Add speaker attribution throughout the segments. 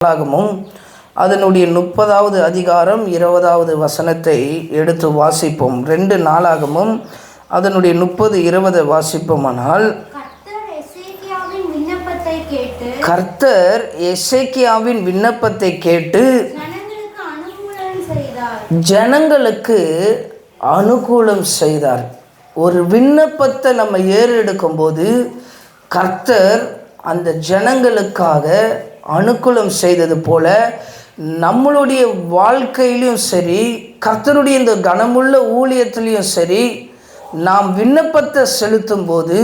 Speaker 1: நாளாகமும் அதனுடைய 30வது அதிகாரம் 20வது வசனத்தை எடுத்து வாசிப்போம். 2 நாளாகமும் அதனுடைய 30-20 வாசிப்போமானால், கர்த்தர் எசேக்கியாவின் விண்ணப்பத்தை கேட்டு ஜனங்களுக்கு அனுகூலம் செய்தார். ஒரு விண்ணப்பத்தை நம்ம ஏறெடுக்கும் போது கர்த்தர் அந்த ஜனங்களுக்காக அனுகூலம் செய்தது போல நம்மளுடைய வாழ்க்கையிலும் சரி, கர்த்தருடைய இந்த கனமுள்ள ஊழியத்திலையும் சரி, நாம் விண்ணப்பத்தை செலுத்தும் போது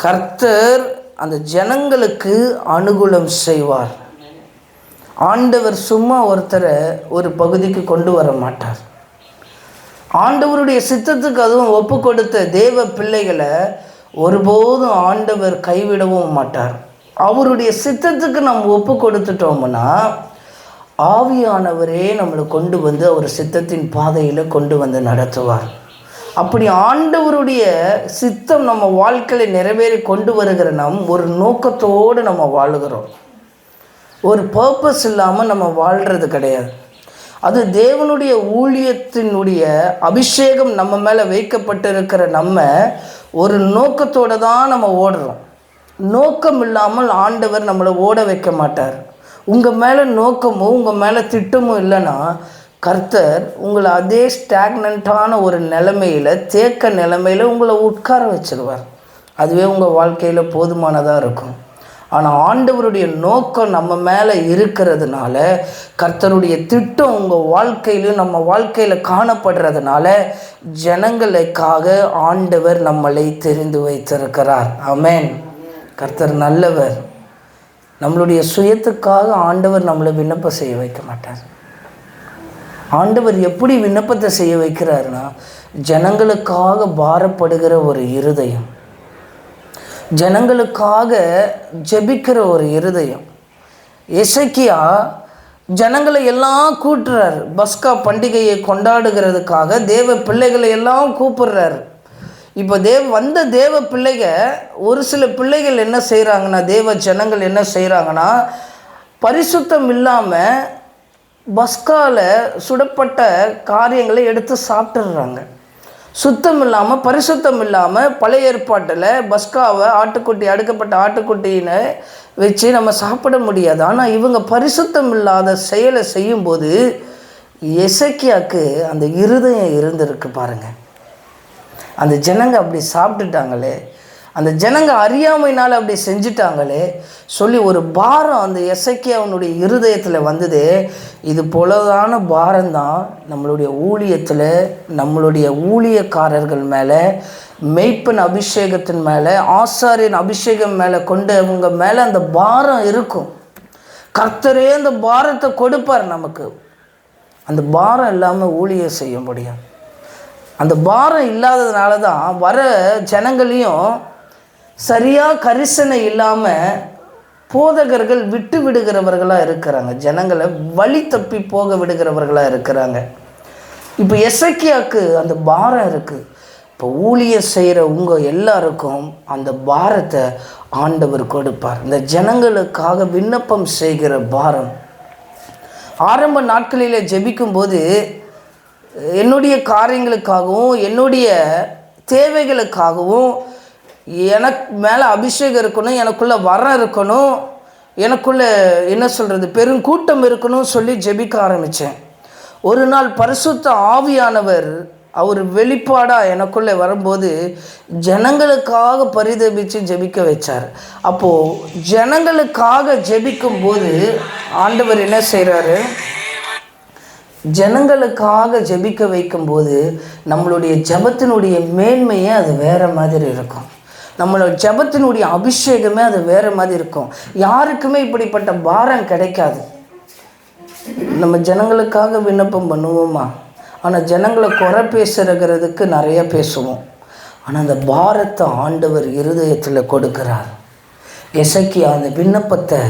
Speaker 1: கர்த்தர் அந்த ஜனங்களுக்கு அனுகூலம் செய்வார். ஆண்டவர் சும்மா ஒருத்தரை ஒரு பகுதிக்கு கொண்டு வர மாட்டார். ஆண்டவருடைய சித்தத்துக்கு அதுவும் ஒப்பு கொடுத்த தேவ பிள்ளைகளை ஒருபோதும் ஆண்டவர் கைவிடவும் மாட்டார். அவருடைய சித்தத்துக்கு நம்ம ஒப்பு கொடுத்துட்டோம்னா ஆவியானவரே நம்மளை கொண்டு வந்து அவர் சித்தத்தின் பாதையில் கொண்டு வந்து நடத்துவார். அப்படி ஆண்டவருடைய சித்தம் நம்ம வாழ்க்கையில் நிறைவேறி கொண்டு வருகிற ஒரு நோக்கத்தோடு நம்ம வாழுகிறோம். ஒரு பர்பஸ் இல்லாமல் நம்ம வாழ்கிறது கிடையாது. அது தேவனுடைய ஊழியத்தினுடைய அபிஷேகம் நம்ம மேலே வைக்கப்பட்டிருக்கிற நம்ம ஒரு நோக்கத்தோடு தான் நம்ம ஓடுறோம். நோக்கம் இல்லாமல் ஆண்டவர் நம்மளை ஓட வைக்க மாட்டார். உங்கள் மேலே நோக்கமும் உங்கள் மேலே திட்டமும் இல்லைன்னா கர்த்தர் உங்களை அதே ஸ்டாக்னண்ட்டான ஒரு நிலைமையில், தேக்க நிலைமையில் உங்களை உட்கார வச்சிருவார். அதுவே உங்கள் வாழ்க்கையில் போதுமானதாக இருக்கும். ஆனால் ஆண்டவருடைய நோக்கம் நம்ம மேலே இருக்கிறதுனால, கர்த்தருடைய திட்டம் உங்கள் வாழ்க்கையிலும் நம்ம வாழ்க்கையில் காணப்படுறதுனால ஜனங்களுக்காக ஆண்டவர் நம்மளை தெரிந்து வைத்திருக்கிறார். ஆமென். கர்த்தர் நல்லவர். நம்மளுடைய சுயத்துக்காக ஆண்டவர் நம்மளை விண்ணப்பம் செய்ய வைக்க மாட்டார். ஆண்டவர் எப்படி விண்ணப்பத்தை செய்ய வைக்கிறாருன்னா, ஜனங்களுக்காக பாரப்படுகிற ஒரு இருதயம், ஜனங்களுக்காக ஜெபிக்கிற ஒரு இருதயம். எசேக்கியா ஜனங்களை எல்லாம் கூட்டுறார். பஸ்கா பண்டிகையை கொண்டாடுகிறதுக்காக தேவ பிள்ளைகளை எல்லாம் கூப்பிடுறாரு. இப்போ வந்த தேவ பிள்ளைங்க, ஒரு சில பிள்ளைகள் என்ன செய்கிறாங்கன்னா, தேவ ஜனங்கள் என்ன செய்கிறாங்கன்னா, பரிசுத்தம் இல்லாமல் பஸ்காவில் சுடப்பட்ட காரியங்களை எடுத்து சாப்பிட்டுடுறாங்க. சுத்தம் இல்லாமல், பரிசுத்தம் இல்லாமல் பழைய ஏற்பாட்டில் பஸ்காவை அடுக்கப்பட்ட ஆட்டுக்குட்டினை வச்சு நம்ம சாப்பிட முடியாது. ஆனால் இவங்க பரிசுத்தம் இல்லாத செயலை செய்யும்போது எசேக்கியாவுக்கு அந்த இருதயம் இருந்திருக்கு பாருங்கள். அந்த ஜனங்க அப்படி சாப்பிட்டுட்டாங்களே, அந்த ஜனங்க அறியாமையினால் அப்படி செஞ்சிட்டாங்களே சொல்லி ஒரு பாரம் அந்த எசேக்கியாவினுடைய இருதயத்தில் வந்தது. இது போலதான பாரம்தான் நம்மளுடைய ஊழியத்தில், நம்மளுடைய ஊழியக்காரர்கள் மேலே, மெய்ப்பன் அபிஷேகத்தின் மேலே, ஆசாரியன் அபிஷேகம் மேலே கொண்டவங்க மேலே அந்த பாரம் இருக்கும். கர்த்தரே அந்த பாரத்தை கொடுப்பார் நமக்கு. அந்த பாரம் இல்லாமல் ஊழியம் செய்ய முடியும். அந்த பாரம் இல்லாததுனால தான் வர ஜனங்களையும் சரியாக கரிசனை இல்லாமல் போதகர்கள் விட்டு விடுகிறவர்களாக இருக்கிறாங்க. ஜனங்களை வழி தப்பி போக விடுகிறவர்களாக இருக்கிறாங்க. இப்போ எசேக்கியாவுக்கு அந்த பாரம் இருக்குது. இப்போ ஊழியம் செய்கிற உங்கள் எல்லாருக்கும் அந்த பாரத்தை ஆண்டவர் கொடுப்பார். இந்த ஜனங்களுக்காக விண்ணப்பம் செய்கிற பாரம். ஆரம்ப நாட்களில் ஜெபிக்கும்போது என்னுடைய காரியங்களுக்காகவும் என்னுடைய தேவைகளுக்காகவும் எனக்கு மேலே அபிஷேகம் இருக்கணும், எனக்குள்ளே வரம் இருக்கணும், எனக்குள்ளே என்ன சொல்கிறது பெருங்கூட்டம் இருக்கணும் சொல்லி ஜெபிக்க ஆரம்பித்தேன். ஒரு நாள் பரிசுத்த ஆவியானவர் அவர் வெளிப்பாடாக எனக்குள்ளே வரும்போது ஜனங்களுக்காக பரிதபித்து ஜெபிக்க வச்சார். அப்போது ஜனங்களுக்காக ஜெபிக்கும்போது ஆண்டவர் என்ன செய்கிறாரு, ஜனங்களுக்காக ஜெபிக்க வைக்கும்போது நம்மளுடைய ஜெபத்தினுடைய மேன்மையே அது வேறு மாதிரி இருக்கும். நம்மளோட ஜெபத்தினுடைய அபிஷேகமே அது வேறு மாதிரி இருக்கும். யாருக்குமே இப்படிப்பட்ட பாரம் கிடைக்காது. நம்ம ஜனங்களுக்காக விண்ணப்பம் பண்ணுவோமா? ஆனால் ஜனங்களை குறை பேசுகிறதுக்கு நிறைய பேசுவோம். ஆனால் அந்த பாரத்தை ஆண்டவர் இருதயத்தில் கொடுக்கிறார். எசேக்கியா அந்த விண்ணப்பத்தை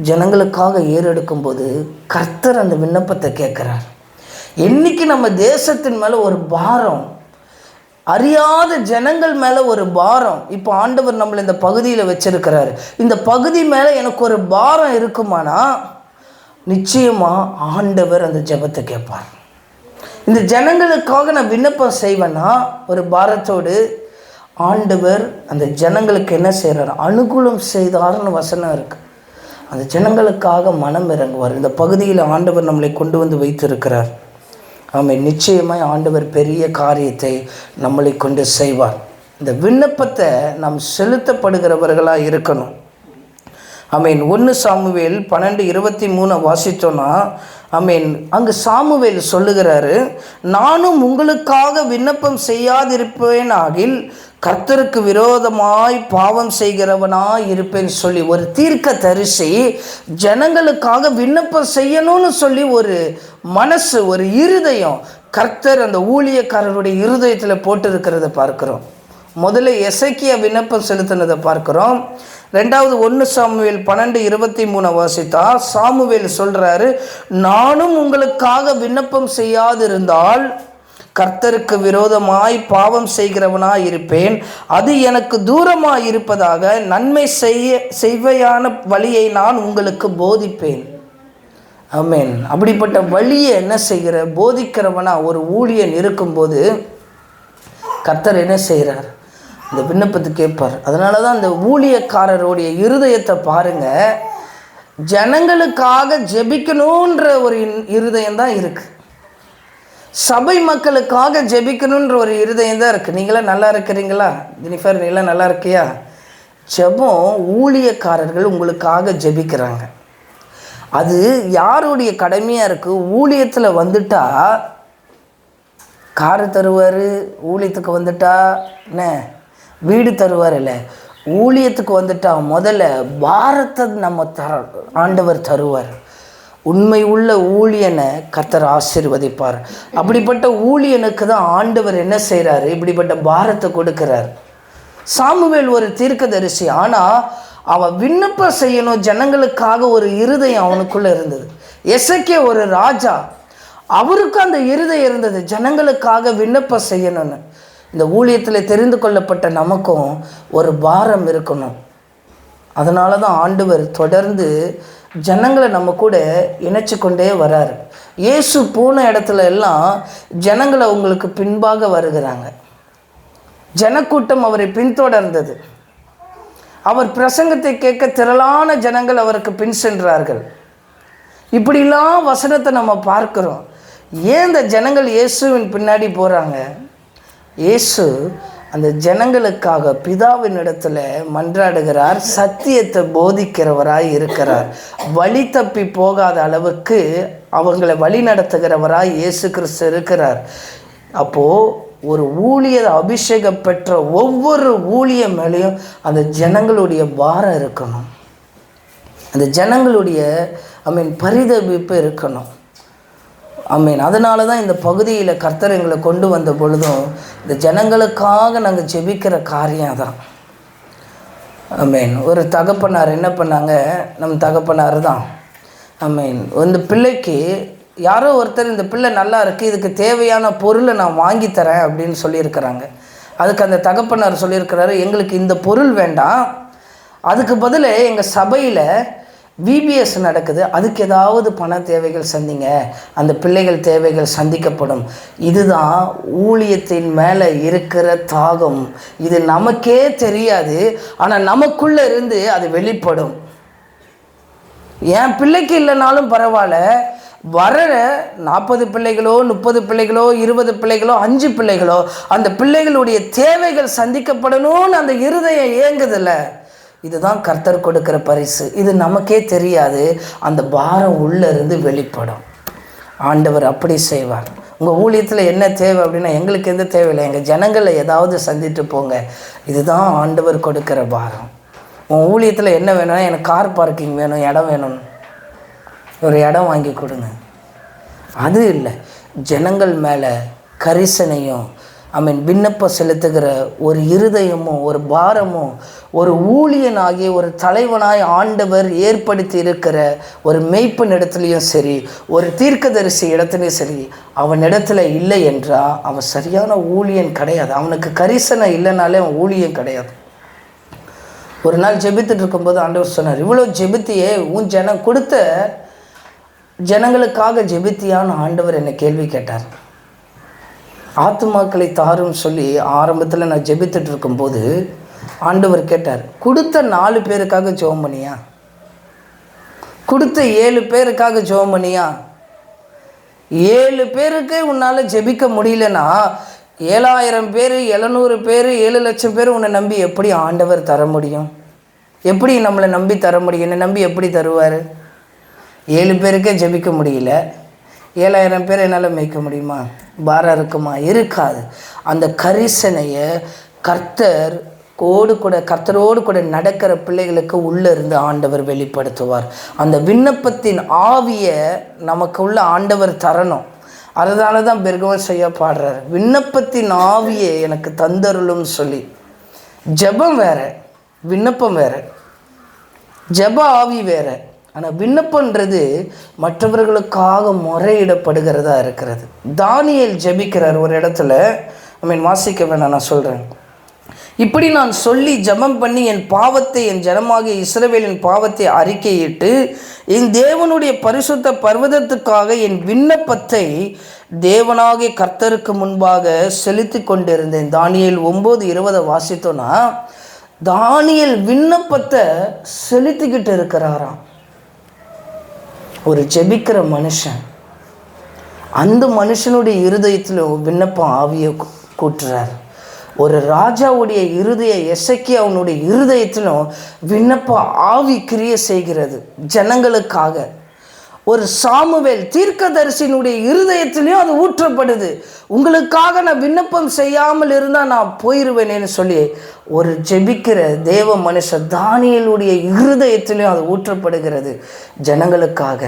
Speaker 1: ஜனங்களுக்காக ஏறெடுக்கும்போது கர்த்தர் அந்த விண்ணப்பத்தை கேட்குறார். என்றைக்கு நம்ம தேசத்தின் மேலே ஒரு பாரம், அறியாத ஜனங்கள் மேலே ஒரு பாரம். இப்போ ஆண்டவர் நம்மளை இந்த பகுதியில் வச்சிருக்கிறாரு. இந்த பகுதி மேலே எனக்கு ஒரு பாரம் இருக்குமானா நிச்சயமாக ஆண்டவர் அந்த ஜெபத்தை கேட்பார். இந்த ஜனங்களுக்காக நான் விண்ணப்பம் செய்வேன்னா ஒரு பாரத்தோடு ஆண்டவர் அந்த ஜனங்களுக்கு என்ன செய்கிறார்? அனுகூலம் செய்தார்னு வசனம் இருக்குது. அந்த ஜனங்களுக்காக மனம் இறங்குவார். இந்த பகுதியில் ஆண்டவர் நம்மளை கொண்டு வந்து வைத்திருக்கிறார். ஆமென். நிச்சயமாய் ஆண்டவர் பெரிய காரியத்தை நம்மளை கொண்டு செய்வார். இந்த விண்ணப்பத்தை நாம் செலுத்தப்படுகிறவர்களாக இருக்கணும். ஆமென். 1 சாமுவேல் 12:23 வாசித்தோன்னா, ஆமென், அங்கு சாமுவேல் சொல்லுகிறாரு, நானும் உங்களுக்காக விண்ணப்பம் செய்யாதிருப்பேன் ஆகில் கர்த்தருக்கு விரோதமாய் பாவம் செய்கிறவனாய் இருப்பேன் சொல்லி ஒரு தீர்க்க தரிசி ஜனங்களுக்காக விண்ணப்பம் செய்யணும்னு சொல்லி ஒரு மனசு, ஒரு இருதயம் கர்த்தர் அந்த ஊழியக்காரருடைய இருதயத்தில் போட்டிருக்கிறத பார்க்கிறோம். முதல்ல எசேக்கியா விண்ணப்பம் செலுத்தினதை பார்க்கிறோம். 2வது 1 சாமுவேல் 12:23 வாசித்தா சாமுவேல் சொல்கிறாரு, நானும் உங்களுக்காக விண்ணப்பம் செய்யாதிருந்தால் கர்த்தருக்கு விரோதமாய் பாவம் செய்கிறவனாய் இருப்பேன். அது எனக்கு தூரமாய் இருப்பதாக நன்மை செய்வையான வழியை நான் உங்களுக்கு போதிப்பேன். ஆமென். அப்படிப்பட்ட வழியை என்ன செய்கிற போதிக்கிறவனா ஒரு ஊழியன் இருக்கும்போது கர்த்தர் என்ன செய்கிறார்? இந்த விண்ணப்பத்தை கேட்பார். அதனால தான் அந்த ஊழியக்காரருடைய இருதயத்தை பாருங்கள், ஜனங்களுக்காக ஜெபிக்கணுன்ற ஒரு இருதயம் தான் இருக்குது. சபை மக்களுக்காக ஜெபிக்கணுன்ற ஒரு இருதயம் தான் இருக்குது. நீங்களாம் நல்லா இருக்கிறீங்களா? ஜெனிஃபர், நீங்களாம் நல்லா இருக்கியா? ஜெபம் ஊழியக்காரர்கள் உங்களுக்காக ஜெபிக்கிறாங்க. அது யாருடைய கடமையாக இருக்குது? ஊழியத்தில் வந்துட்டா காரு தருவார், ஊழியத்துக்கு வந்துட்டா என்ன வீடு தருவார் இல்லை, ஊழியத்துக்கு வந்துட்டா முதல்ல பாரத்தை நம்ம ஆண்டவர் தருவார். உண்மை உள்ள ஊழியனை கர்த்தர் ஆசீர்வதிப்பார். அப்படிப்பட்ட ஊழியனுக்கு தான் ஆண்டவர் என்ன செய்கிறாரு? இப்படிப்பட்ட பாரத்தை கொடுக்கிறார். சாமுவேல் ஒரு தீர்க்கதரிசி, ஆனால் அவன் விண்ணப்பம் செய்யணும் ஜனங்களுக்காக ஒரு இருதயம் அவனுக்குள்ளே இருந்தது. எசேக்கியா ஒரு ராஜா, அவருக்கும் அந்த இருதயம் இருந்தது, ஜனங்களுக்காக விண்ணப்பம் செய்யணும்னு. இந்த ஊழியத்தில் தெரிந்து கொள்ளப்பட்ட நமக்கும் ஒரு பாரம் இருக்கணும். அதனால தான் ஆண்டவர் தொடர்ந்து ஜனங்களை நம்ம கூட இணைச்சி கொண்டே வராரு. இயேசு போன இடத்துல எல்லாம் ஜனங்களை அவங்களுக்கு பின்பாக வருகிறாங்க. ஜனக்கூட்டம் அவரை பின்தொடர்ந்தது. அவர் பிரசங்கத்தை கேட்க திரளான ஜனங்கள் அவருக்கு பின் சென்றார்கள். இப்படிலாம் வசனத்தை நம்ம பார்க்கிறோம். ஏன் இந்த ஜனங்கள் இயேசுவின் பின்னாடி போகிறாங்க? இயேசு அந்த ஜனங்களுக்காக பிதாவின் இடத்துல மன்றாடுகிறார். சத்தியத்தை போதிக்கிறவராய் இருக்கிறார். வழி தப்பி போகாத அளவுக்கு அவங்களை வழி நடத்துகிறவராய் இயேசு கிறிஸ்து இருக்கிறார். அப்போது ஒரு ஊழிய அபிஷேகம் பெற்ற ஒவ்வொரு ஊழிய மேலேயும் அந்த ஜனங்களுடைய பாரம் இருக்கணும். அந்த ஜனங்களுடைய பரிதவிப்பு இருக்கணும். ஆமென். அதனால தான் இந்த பகுதியில் கர்த்தர் எங்களை கொண்டு வந்த பொழுதும் இந்த ஜனங்களுக்காக நாங்கள் ஜெபிக்கிற காரியம் தான். ஆமென். ஒரு தகப்பனார் என்ன பண்ணாங்க? நம்ம தகப்பனார் தான். ஆமென். இந்த பிள்ளைக்கு யாரோ ஒருத்தர் இந்த பிள்ளை நல்லா இருக்குது, இதுக்கு தேவையான பொருளை நான் வாங்கி தரேன் அப்படின்னு சொல்லியிருக்கிறாங்க. அதுக்கு அந்த தகப்பனார் சொல்லியிருக்கிறாரு, எங்களுக்கு இந்த பொருள் வேண்டாம், அதுக்கு பதில் எங்கள் சபையில் VBS நடக்குது, அதுக்கு ஏதாவது பண தேவைகள் சந்திங்க, அந்த பிள்ளைகள் தேவைகள் சந்திக்கப்படும். இதுதான் ஊழியத்தின் மேலே இருக்கிற தாகம். இது நமக்கே தெரியாது, ஆனால் நமக்குள்ளே இருந்து அது வெளிப்படும். என் பிள்ளைக்கு இல்லைனாலும் பரவாயில்ல, வர 40 பிள்ளைகளோ 30 பிள்ளைகளோ 20 பிள்ளைகளோ 5 பிள்ளைகளோ அந்த பிள்ளைகளுடைய தேவைகள் சந்திக்கப்படணும்னு அந்த இருதயம் ஏங்குதில்ல. இதுதான் கர்த்தர் கொடுக்கிற பரிசு. இது நமக்கே தெரியாது, அந்த பாரம் உள்ளே இருந்து வெளிப்படும். ஆண்டவர் அப்படி செய்வார். உங்கள் ஊழியத்தில் என்ன தேவை அப்படின்னா, எங்களுக்கு எந்த தேவையில்லை, எங்கள் ஜனங்களை ஏதாவது சந்தித்து போங்க. இதுதான் ஆண்டவர் கொடுக்கிற பாரம். உன் ஊழியத்தில் என்ன வேணும்னா, எனக்கு கார் பார்க்கிங் வேணும், இடம் வேணும், ஒரு இடம் வாங்கி கொடுங்க. அது இல்லை, ஜனங்கள் மேலே கரிசனையும் விண்ணப்பம் செலுத்துகிற ஒரு இருதயமும் ஒரு பாரமும் ஒரு ஊழியனாகிய ஒரு தலைவனாய் ஆண்டவர் ஏற்படுத்தி இருக்கிற ஒரு மெய்ப்பன் இடத்துலையும் சரி, ஒரு தீர்க்கதரிசி இடத்துலையும் சரி, அவன் இடத்துல இல்லை என்றால் அவன் சரியான ஊழியன் கிடையாது. அவனுக்கு கரிசனை இல்லைனாலே அவன் ஊழியன் கிடையாது. ஒரு நாள் ஜெபித்துட்டு இருக்கும்போது ஆண்டவர் சொன்னார், இவ்வளோ ஜெபித்தியே, உன் ஜனம் கொடுத்த ஜனங்களுக்காக ஜெபித்தியான்னு ஆண்டவர் என்னை கேள்வி கேட்டார். ஆத்துமாக்களை தாரும் சொல்லி ஆரம்பத்தில் நான் ஜெபித்துட்டு இருக்கும்போது ஆண்டவர் கேட்டார், கொடுத்த 4 பேருக்காக ஜெபம் பண்ணியா? கொடுத்த 7 பேருக்காக ஜெபம் பண்ணியா? 7 பேருக்கு உன்னால் ஜெபிக்க முடியலன்னா 7000 பேர், 700 பேர், 7 லட்சம் பேர் உன்னை நம்பி எப்படி ஆண்டவர் தர முடியும்? எப்படி நம்மளை நம்பி தர முடியும்? என்னை நம்பி எப்படி தருவார்? 7 பேருக்கே ஜெபிக்க முடியல, 7000 பேர் என்னால் மேய்க்க முடியுமா? பாரம் இருக்குமா? இருக்காது. அந்த கரிசனையை கர்த்தரோடு கூட நடக்கிற பிள்ளைகளுக்கு உள்ளே இருந்து ஆண்டவர் வெளிப்படுத்துவார். அந்த விண்ணப்பத்தின் ஆவியை நமக்குள்ள ஆண்டவர் தரணும். அதனால தான் பெர்கவன் செய்ய பாடுறார், விண்ணப்பத்தின் ஆவியை எனக்கு தந்தருளும் சொல்லி. ஜெபம் வேற, விண்ணப்பம் வேற. ஜெப ஆவி வேற. ஆனால் விண்ணப்பன்றது மற்றவர்களுக்காக முறையிடப்படுகிறதா இருக்கிறது. தானியேல் ஜெபிக்கிறார் ஒரு இடத்துல. வாசிக்க வேணாம், நான் சொல்கிறேன். இப்படி நான் சொல்லி ஜெபம் பண்ணி என் பாவத்தை, என் ஜனமாகிய இஸ்ரவேலின் பாவத்தை அறிக்கையிட்டு என் தேவனுடைய பரிசுத்த பர்வதத்துக்காக என் விண்ணப்பத்தை தேவனாகிய கர்த்தருக்கு முன்பாக செலுத்தி கொண்டிருந்தேன். தானியேல் 9:20 வாசித்தோன்னா, தானியேல் விண்ணப்பத்தை செலுத்திக்கிட்டு இருக்கிறாராம். ஒரு ஜெபிக்கிற மனுஷன், அந்த மனுஷனுடைய இருதயத்தில் விண்ணப்பம் ஆவியை கூட்டுறார். ஒரு ராஜாவுடைய இருதய எசேக்கியா அவனுடைய இருதயத்திலும் விண்ணப்ப ஆவி கிரியை செய்கிறது ஜனங்களுக்காக. ஒரு சாமுவேல் தீர்க்கதரிசியினுடைய இருதயத்திலையும் அது ஊற்றப்படுது. உங்களுக்காக நான் விண்ணப்பம் செய்யாமல் இருந்தால் நான் போயிடுவேனேன்னு சொல்லி ஒரு ஜெபிக்கிற தேவ மனுஷன் தானியேலுடைய இருதயத்திலையும் அது ஊற்றப்படுகிறது ஜனங்களுக்காக.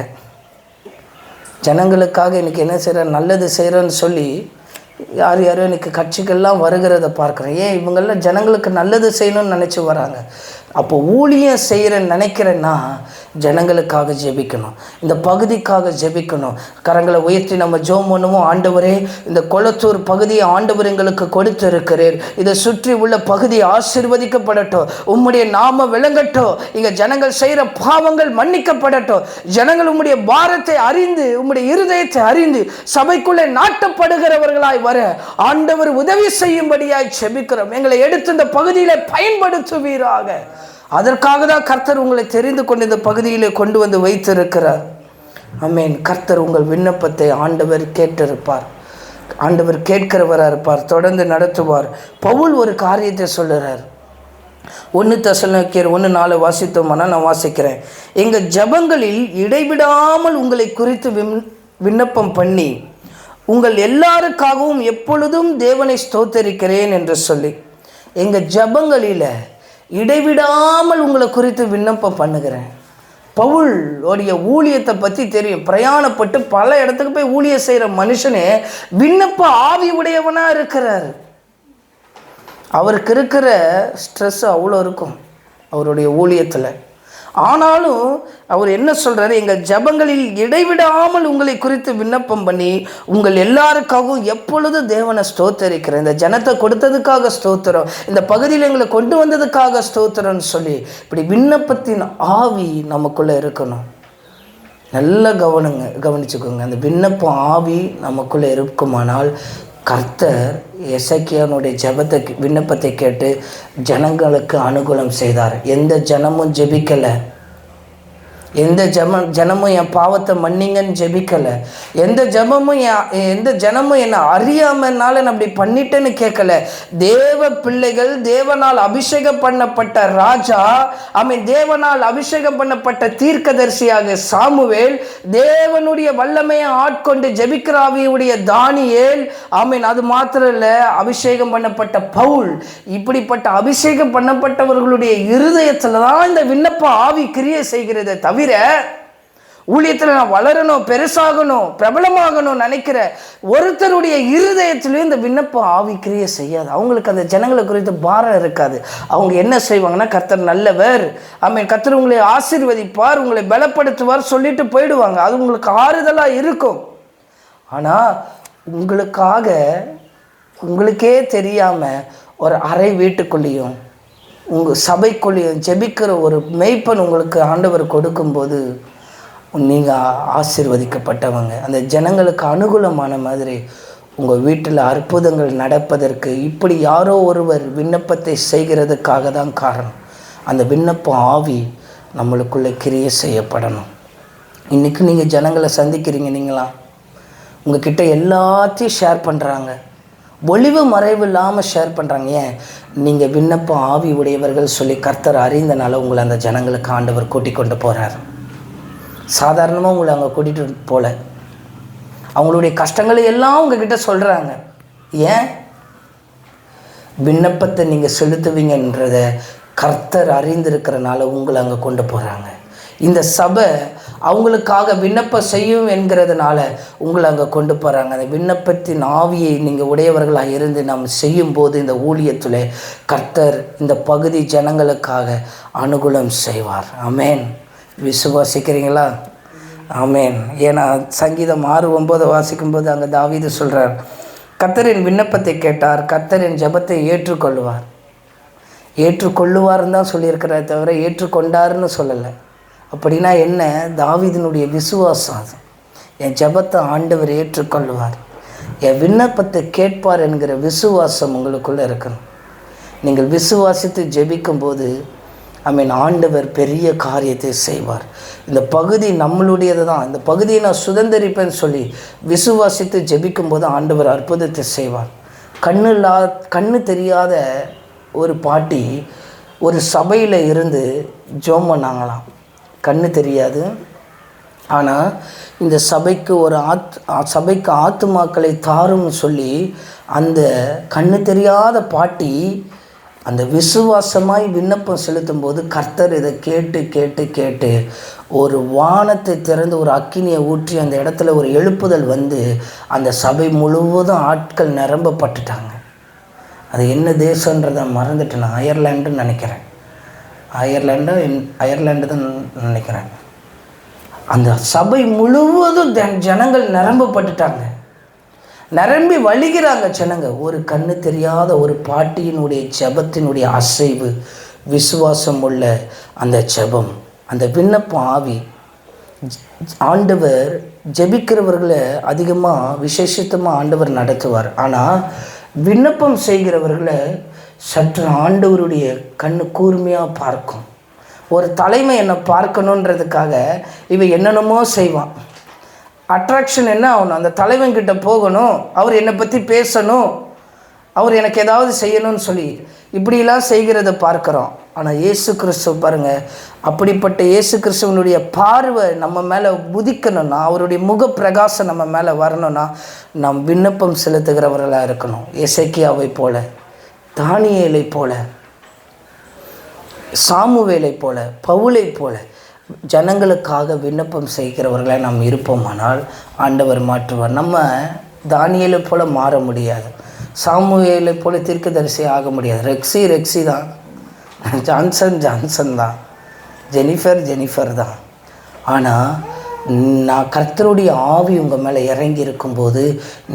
Speaker 1: இன்றைக்கி என்ன செய்கிறேன், நல்லது செய்கிறேன்னு சொல்லி யாரும் எனக்கு கட்சிகள்லாம் வருகிறத பார்க்குறேன். ஏன் இவங்கெல்லாம் ஜனங்களுக்கு நல்லது செய்யணும்னு நினச்சி வராங்க. அப்போ ஊழியம் செய்கிறேன்னு நினைக்கிறேன்னா ஜனங்களுக்காக ஜெபிக்கணும், இந்த பகுதிக்காக ஜெபிக்கணும். கரங்களை உயர்த்தி நம்ம ஜெபம் பண்ணுவோம். ஆண்டவரே, இந்த கொளத்தூர் பகுதியை ஆண்டவர் எங்களுக்கு கொடுத்து இருக்கிறீர். இதை சுற்றி உள்ள பகுதி ஆசீர்வதிக்கப்படட்டும், உம்முடைய நாம விளங்கட்டும், இங்கே ஜனங்கள் செய்கிற பாவங்கள் மன்னிக்கப்படட்டும், ஜனங்கள் உம்முடைய பாரத்தை அறிந்து, உம்முடைய இருதயத்தை அறிந்து சபைக்குள்ளே நாட்டப்படுகிறவர்களாய் வர ஆண்டவர் உதவி செய்யும்படியாய் ஜெபிக்கிறோம். எங்களை எடுத்து இந்த பகுதியில பயன்படுத்துவீராக. அதற்காக தான் கர்த்தர் உங்களை தெரிந்து கொண்டு இந்த பகுதியிலே கொண்டு வந்து வைத்திருக்கிறார். ஆமென். கர்த்தர் உங்கள் விண்ணப்பத்தை ஆண்டவர் கேட்டிருப்பார். ஆண்டவர் கேட்கிறவராக இருப்பார், தொடர்ந்து நடத்துவார். பவுல் ஒரு காரியத்தை சொல்லுறார். 1 தெசலோனிக்கேயர் 1:4 வாசித்தோம்னா நான் வாசிக்கிறேன். எங்கள் ஜெபங்களில் இடைவிடாமல் உங்களை குறித்து விண்ணப்பம் பண்ணி உங்கள் எல்லாருக்காகவும் எப்பொழுதும் தேவனை ஸ்தோத்தரிக்கிறேன் என்று சொல்லி, எங்கள் ஜெபங்களில் இடைவிடாமல் உங்களை குறித்து விண்ணப்பம் பண்ணுகிறேன். பவுல் உடைய ஊழியத்தை பற்றி தெரியும். பிரயாணப்பட்டு பல இடத்துக்கு போய் ஊழியம் செய்கிற மனுஷனே விண்ணப்ப ஆவி உடையவனாக இருக்கிறார். அவருக்கு இருக்கிற ஸ்ட்ரெஸ் அவ்வளோ இருக்கும் அவருடைய ஊழியத்தில். ஆனாலும் அவர் என்ன சொல்கிறாரு, எங்கள் ஜெபங்களில் இடைவிடாமல் உங்களை குறித்து விண்ணப்பம் பண்ணி உங்கள் எல்லாருக்காகவும் எப்பொழுது தேவனை ஸ்தோத்தரிக்கிறேன். இந்த ஜனத்தை கொடுத்ததுக்காக ஸ்தோத்திரம், இந்த பகுதியில் எங்களை கொண்டு வந்ததுக்காக ஸ்தோத்திரம்னு சொல்லி இப்படி விண்ணப்பத்தின் ஆவி நமக்குள்ளே இருக்கணும். நல்லா கவனிச்சுக்கோங்க. அந்த விண்ணப்ப ஆவி நமக்குள்ளே இருக்குமானால் கர்த்தர் எசேக்கியானுடைய விண்ணப்பத்தை கேட்டு ஜனங்களுக்கு அனுகூலம் செய்தார். எந்த ஜனமும் ஜெபிக்கலை, எந்த ஜனமும் என் பாவத்தை மன்னிங்கன்னு ஜெபிக்கலை, எந்த ஜனமும் என்னை அறியாமனால நான் அப்படி பண்ணிட்டேன்னு கேட்கல. தேவ பிள்ளைகள், தேவனால் அபிஷேகம் பண்ணப்பட்ட ராஜா, தேவனால் அபிஷேகம் பண்ணப்பட்ட தீர்க்கதரிசியாக சாமுவேல், தேவனுடைய வல்லமையை ஆட்கொண்டு ஜெபிக்கிறாவியுடைய தானியேல், அது மாத்திரம் இல்லை, அபிஷேகம் பண்ணப்பட்ட பவுல், இப்படிப்பட்ட அபிஷேகம் பண்ணப்பட்டவர்களுடைய இருதயத்தில் தான் இந்த விண்ணப்ப ஆவி கிரியை செய்கிறதை தவிர ஊழியத்தில் நான் வளரணும், பெருசாகணும், பிரபலமாகணும் நினைக்கிற ஒருத்தருடைய இருதயத்திலையும் இந்த விண்ணப்ப ஆவி கிரியை செய்யாது. அவங்களுக்கு அந்த ஜனங்களை குறித்து பாரம் இருக்காது. அவங்க என்ன செய்வாங்கன்னா, கர்த்தர் நல்லவர், கர்த்தர் உங்களை ஆசீர்வதிப்பார், உங்களை பலப்படுத்துவார் சொல்லிட்டு போயிடுவாங்க. அது உங்களுக்கு ஆறுதலாக இருக்கும். ஆனால் உங்களுக்கே தெரியாமல் ஒரு அறை வீட்டுக்குள்ளேயும் உங்கள் சபைக்குள்ளேயும் ஜெபிக்கிற ஒரு மெய்ப்பன் உங்களுக்கு ஆண்டவர் கொடுக்கும்போது நீங்கள் ஆசீர்வதிக்கப்பட்டவங்க. அந்த ஜனங்களுக்கு அனுகூலமான மாதிரி உங்கள் வீட்டில் அற்புதங்கள் நடப்பதற்கு இப்படி யாரோ ஒருவர் விண்ணப்பத்தை செய்கிறதுக்காக தான் காரணம். அந்த விண்ணப்ப ஆவி நம்மளுக்குள்ளே கிரியை செய்யப்படணும். இன்றைக்கி நீங்கள் ஜனங்களை சந்திக்கிறீங்க, நீங்களாம் உங்கள்கிட்ட எல்லாத்தையும் ஷேர் பண்ணுறாங்க, ஒளிவு மறைவு இல்லாமல் ஷேர் பண்ணுறாங்க. ஏன்? நீங்கள் விண்ணப்ப ஆவி உடையவர்கள் சொல்லி கர்த்தர் அறிந்தனால உங்களை அந்த ஜனங்களுக்கு ஆண்டவர் கூட்டிக் கொண்டு போகிறார். சாதாரணமாக உங்களை அங்கே கூட்டிகிட்டு போகல. அவங்களுடைய கஷ்டங்களை எல்லாம் உங்ககிட்ட சொல்கிறாங்க. ஏன்? விண்ணப்பத்தை நீங்கள் செலுத்துவீங்கன்றதை கர்த்தர் அறிந்திருக்கிறனால உங்களை அங்கே கொண்டு போகிறாங்க. இந்த சபை அவங்களுக்காக விண்ணப்பம் செய்யும் என்கிறதுனால உங்களை அங்கே கொண்டு போகிறாங்க. அந்த விண்ணப்பத்தின் ஆவியை நீங்கள் உடையவர்களாக இருந்து நாம் செய்யும்போது இந்த ஊழியத்தில் கர்த்தர் இந்த பகுதி ஜனங்களுக்காக அனுகூலம் செய்வார். ஆமேன். விசுவாசிக்கிறீங்களா? ஆமேன். ஏன்னா சங்கீதம் 6:9 வாசிக்கும்போது அங்கே தாவீது சொல்கிறார், கர்த்தரின் விண்ணப்பத்தை கேட்டார், கர்த்தரின் ஜெபத்தை ஏற்றுக்கொள்வார். ஏற்றுக்கொள்ளுவார்னு தான் சொல்லியிருக்கிறார் தவிர ஏற்றுக்கொண்டாருன்னு சொல்லலை. அப்படின்னா என்ன? தாவீதினுடைய விசுவாசம் அது. என் ஜெபத்தை ஆண்டவர் ஏற்றுக்கொள்வார், என் விண்ணப்பத்தை கேட்பார் என்கிற விசுவாசம் உங்களுக்குள்ளே இருக்கணும். நீங்கள் விசுவாசித்து ஜெபிக்கும்போது ஆண்டவர் பெரிய காரியத்தை செய்வார். இந்த பகுதி நம்மளுடையது தான், இந்த பகுதியை நான் சுதந்திரிப்பேன்னு சொல்லி விசுவாசித்து ஜெபிக்கும்போது ஆண்டவர் அற்புதத்தை செய்வார். கண்ணு தெரியாத ஒரு பாட்டி ஒரு சபையில் இருந்து ஜெபம் பண்ணாங்களாம். கண்ணு தெரியாது, ஆனால் இந்த சபைக்கு சபைக்கு ஆத்துமாக்களை தாரும்னு சொல்லி அந்த கண்ணு தெரியாத பாட்டி அந்த விசுவாசமாய் விண்ணப்பம் செலுத்தும் போது கர்த்தர் இதை கேட்டு கேட்டு கேட்டு ஒரு வானத்தை திறந்து ஒரு அக்கினியை ஊற்றி அந்த இடத்துல ஒரு எழுப்புதல் வந்து அந்த சபை முழுவதும் ஆட்கள் நிரம்பப்பட்டுட்டாங்க. அது என்ன தேசன்றதை மறந்துட்டு நான் அயர்லாண்டுன்னு நினைக்கிறேன். அயர்லாண்டு தான் நினைக்கிறேன். அந்த சபை முழுவதும் ஜனங்கள் நிரம்பப்பட்டுட்டாங்க, நிரம்பி வழிகிறாங்க ஜனங்க. ஒரு கண்ணு தெரியாத ஒரு பாட்டியினுடைய ஜெபத்தினுடைய அசைவு, விசுவாசம் உள்ள அந்த ஜெபம், அந்த விண்ணப்ப ஆவி ஆண்டவர் ஜெபிக்கிறவர்களை அதிகமாக விசேஷித்தமாக ஆண்டவர் நடத்துவார். ஆனால் விண்ணப்பம் செய்கிறவர்களை சற்று ஆண்டவருடைய கண்ணு கூர்மையாக பார்க்கும். ஒரு தலைமை என்னை பார்க்கணுன்றதுக்காக இவன் என்னென்னமோ செய்வான். அட்ராக்ஷன் என்ன ஆகணும்? அந்த தலைவன்கிட்ட போகணும், அவர் என்னை பற்றி பேசணும், அவர் எனக்கு ஏதாவது செய்யணும்னு சொல்லி இப்படிலாம் செய்கிறத பார்க்குறோம். ஆனால் இயேசு கிறிஸ்துவ பாருங்கள், அப்படிப்பட்ட இயேசு கிறிஸ்துவனுடைய பார்வை நம்ம மேலே உதிக்கணும்னா, அவருடைய முக பிரகாசம் நம்ம மேலே வரணும்னா நாம் விண்ணப்பம் செலுத்துகிறவர்களாக இருக்கணும். எசேக்கியாவை போல, தானியேலை போல, சாமுவேலை போல, பவுலை போல ஜனங்களுக்காக விண்ணப்பம் செய்கிறவர்களை நாம் இருப்போமானால் ஆண்டவர் மாற்றுவார். நம்ம தானியேலை போல மாற முடியாது, சாமுவேலை போல தீர்க்கதரிசி ஆக முடியாது. ரெக்ஸி தான், ஜான்சன் தான், ஜெனிஃபர் தான். ஆனால் நான் கர்த்தருடைய ஆவி உங்கள் மேலே இறங்கி இருக்கும்போது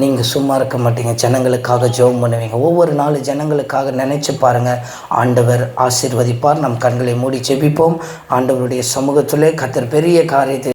Speaker 1: நீங்கள் சும்மா இருக்க மாட்டீங்க, ஜனங்களுக்காக ஜெபம் பண்ணுவீங்க. ஒவ்வொரு நாள் ஜனங்களுக்காக நினச்சி பாருங்கள், ஆண்டவர் ஆசீர்வதிப்பார். நம் கண்களை மூடி ஜெபிப்போம். ஆண்டவருடைய சமூகத்திலே கர்த்தர் பெரிய காரியத்தை